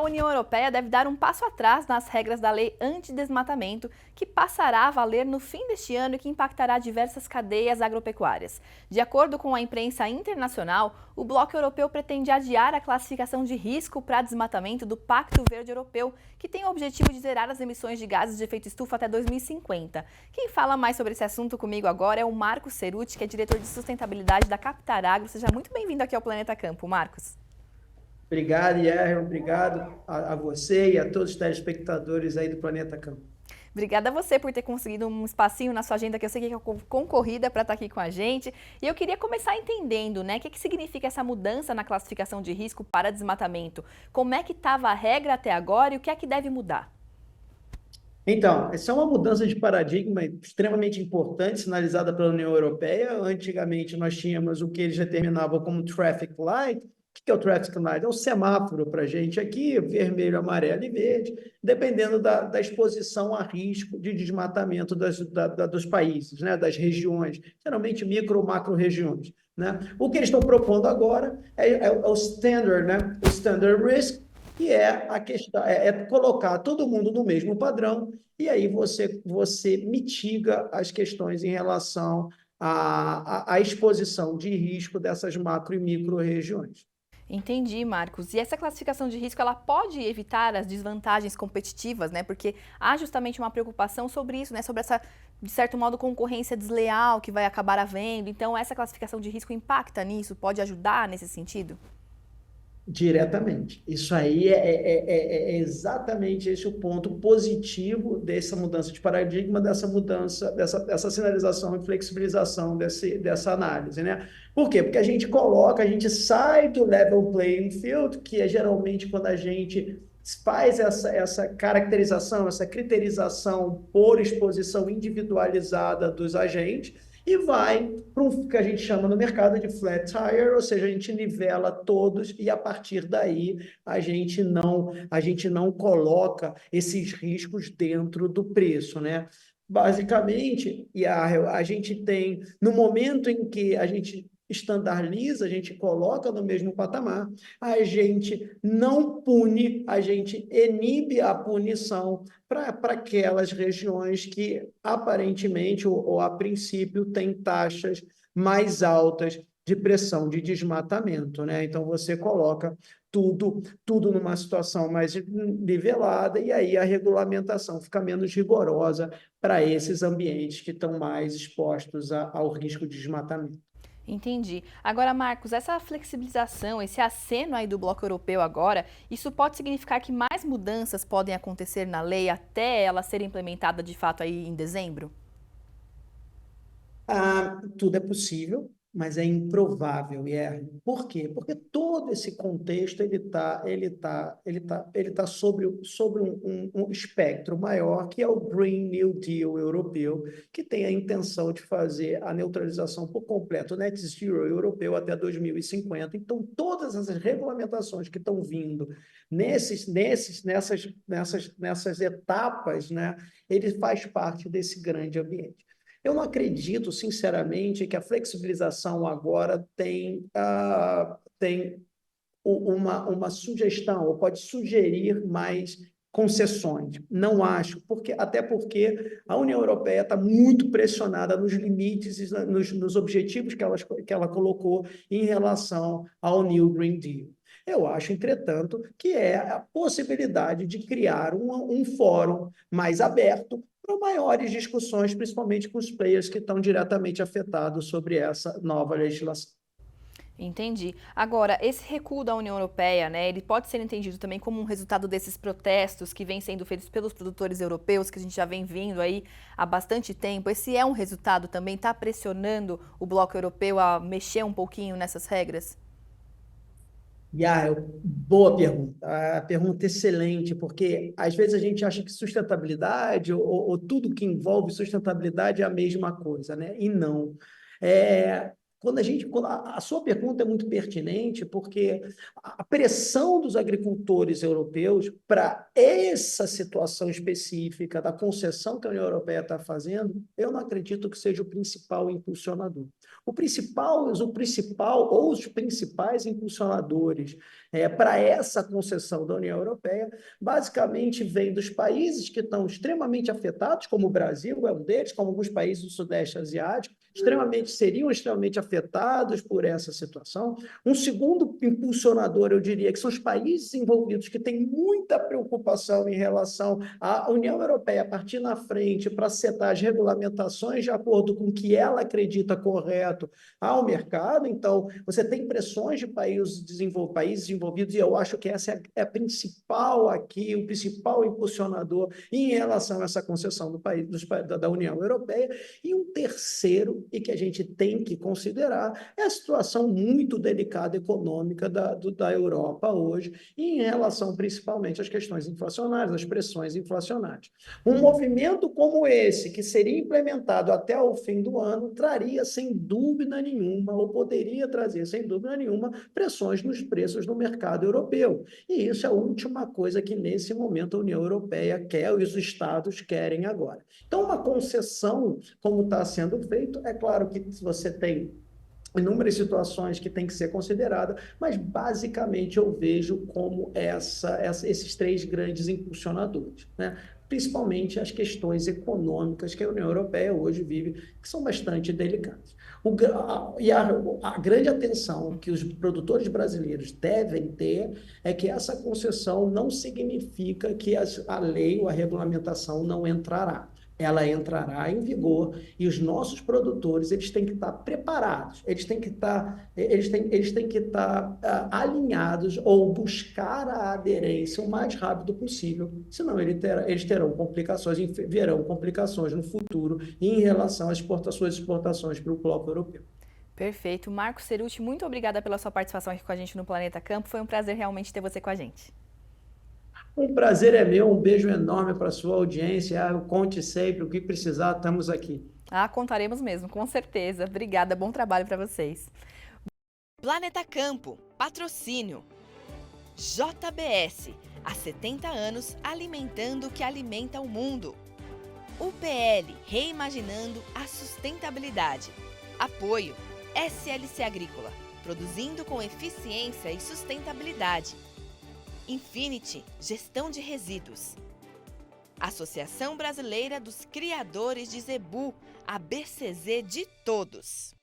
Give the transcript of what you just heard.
a União Europeia deve dar um passo atrás nas regras da lei antidesmatamento, que passará a valer no fim deste ano e que impactará diversas cadeias agropecuárias. De acordo com a imprensa internacional, o Bloco Europeu pretende adiar a classificação de risco para desmatamento do Pacto Verde Europeu, que tem o objetivo de zerar as emissões de gases de efeito estufa até 2050. Quem fala mais sobre esse assunto comigo agora é o Marcos Cerutti, que é diretor de sustentabilidade da Captar Agro. Seja muito bem-vindo aqui ao Planeta Campo, Marcos. Obrigado, Yerron. Obrigado a você e a todos os telespectadores aí do Planeta Campo. Obrigada a você por ter conseguido um espacinho na sua agenda, que eu sei que é concorrida para estar aqui com a gente. E eu queria começar entendendo, né, o que significa essa mudança na classificação de risco para desmatamento. Como é que estava a regra até agora e o que é que deve mudar? Então, essa é uma mudança de paradigma extremamente importante, sinalizada pela União Europeia. Antigamente, nós tínhamos o que eles determinavam como traffic light. O que é o traffic light? É o semáforo para a gente aqui, vermelho, amarelo e verde, dependendo da exposição a risco de desmatamento dos países, né? Das regiões, geralmente micro ou macro regiões. Né? O que eles estão propondo agora é o standard, né? O standard risk, que é a questão, colocar todo mundo no mesmo padrão, e aí você mitiga as questões em relação à exposição de risco dessas macro e micro regiões. Entendi, Marcos. E essa classificação de risco, ela pode evitar as desvantagens competitivas, né? Porque há justamente uma preocupação sobre isso, né? Sobre essa, de certo modo, concorrência desleal que vai acabar havendo. Então, essa classificação de risco impacta nisso? Pode ajudar nesse sentido? Diretamente. Isso aí é exatamente esse o ponto positivo dessa mudança de paradigma, dessa mudança, dessa sinalização e flexibilização dessa análise, né? Por quê? Porque a gente sai do level playing field, que é geralmente quando a gente faz essa caracterização, essa criterização por exposição individualizada dos agentes, e vai para o que a gente chama no mercado de flat tire, ou seja, a gente nivela todos e a partir daí a gente não coloca esses riscos dentro do preço, né? Basicamente, a gente tem, no momento em que a gente estandardiza, a gente coloca no mesmo patamar, a gente não pune, a gente inibe a punição para aquelas regiões que aparentemente ou a princípio têm taxas mais altas de pressão de desmatamento, né? Então você coloca tudo numa situação mais nivelada e aí a regulamentação fica menos rigorosa para esses ambientes que estão mais expostos ao risco de desmatamento. Entendi. Agora, Marcos, essa flexibilização, esse aceno aí do Bloco Europeu agora, isso pode significar que mais mudanças podem acontecer na lei até ela ser implementada de fato aí em dezembro? Tudo é possível, mas é improvável. Por quê? Porque todo esse contexto ele tá sobre um espectro maior, que é o Green New Deal europeu, que tem a intenção de fazer a neutralização por completo, o Net Zero europeu até 2050. Então, todas essas regulamentações que estão vindo nessas etapas, né, ele faz parte desse grande ambiente. Eu não acredito, sinceramente, que a flexibilização agora tem uma sugestão, ou pode sugerir mais concessões. Não acho, até porque a União Europeia está muito pressionada nos limites e nos objetivos que ela colocou em relação ao New Green Deal. Eu acho, entretanto, que é a possibilidade de criar um fórum mais aberto para maiores discussões, principalmente com os players que estão diretamente afetados sobre essa nova legislação. Entendi. Agora, esse recuo da União Europeia, né, ele pode ser entendido também como um resultado desses protestos que vêm sendo feitos pelos produtores europeus, que a gente já vem vendo aí há bastante tempo. Esse é um resultado também? Está pressionando o Bloco Europeu a mexer um pouquinho nessas regras? Boa pergunta. A pergunta é excelente, porque às vezes a gente acha que sustentabilidade ou tudo que envolve sustentabilidade é a mesma coisa, né? E não. a sua pergunta é muito pertinente, porque a pressão dos agricultores europeus para essa situação específica da concessão que a União Europeia está fazendo, eu não acredito que seja o principal impulsionador. Os principais impulsionadores para essa concessão da União Europeia, basicamente vem dos países que estão extremamente afetados, como o Brasil é um deles, como alguns países do Sudeste Asiático, seriam extremamente afetados por essa situação. Um segundo impulsionador, eu diria, que são os países envolvidos que têm muita preocupação em relação à União Europeia partir na frente para setar as regulamentações de acordo com o que ela acredita correto ao mercado. Então, você tem pressões de países desenvolvidos, e eu acho que essa é a principal aqui, o principal impulsionador em relação a essa concessão da União Europeia. E um terceiro, e que a gente tem que considerar, é a situação muito delicada econômica da Europa hoje, em relação principalmente às questões inflacionárias, às pressões inflacionárias. Um movimento como esse, que seria implementado até o fim do ano, traria, sem dúvida nenhuma, ou poderia trazer, sem dúvida nenhuma, pressões nos preços no mercado europeu. E isso é a última coisa que, nesse momento, a União Europeia quer, e os Estados querem agora. Então, uma concessão, como está sendo feito, é claro que você tem inúmeras situações que têm que ser consideradas, mas basicamente eu vejo como esses três grandes impulsionadores, né? Principalmente as questões econômicas que a União Europeia hoje vive, que são bastante delicadas. A grande atenção que os produtores brasileiros devem ter é que essa concessão não significa que a lei ou a regulamentação não entrará. Ela entrará em vigor, e os nossos produtores, eles têm que estar preparados, eles têm que estar alinhados ou buscar a aderência o mais rápido possível, senão eles verão complicações no futuro em relação às suas exportações para o bloco europeu. Perfeito. Marco Cerutti, muito obrigada pela sua participação aqui com a gente no Planeta Campo. Foi um prazer realmente ter você com a gente. Um prazer é meu, um beijo enorme para a sua audiência. Conte sempre, o que precisar, estamos aqui. Contaremos mesmo, com certeza. Obrigada, bom trabalho para vocês. Planeta Campo, patrocínio. JBS, há 70 anos alimentando o que alimenta o mundo. UPL, reimaginando a sustentabilidade. Apoio, SLC Agrícola, produzindo com eficiência e sustentabilidade. Infinity, gestão de resíduos. Associação Brasileira dos Criadores de Zebu, a BCZ de todos.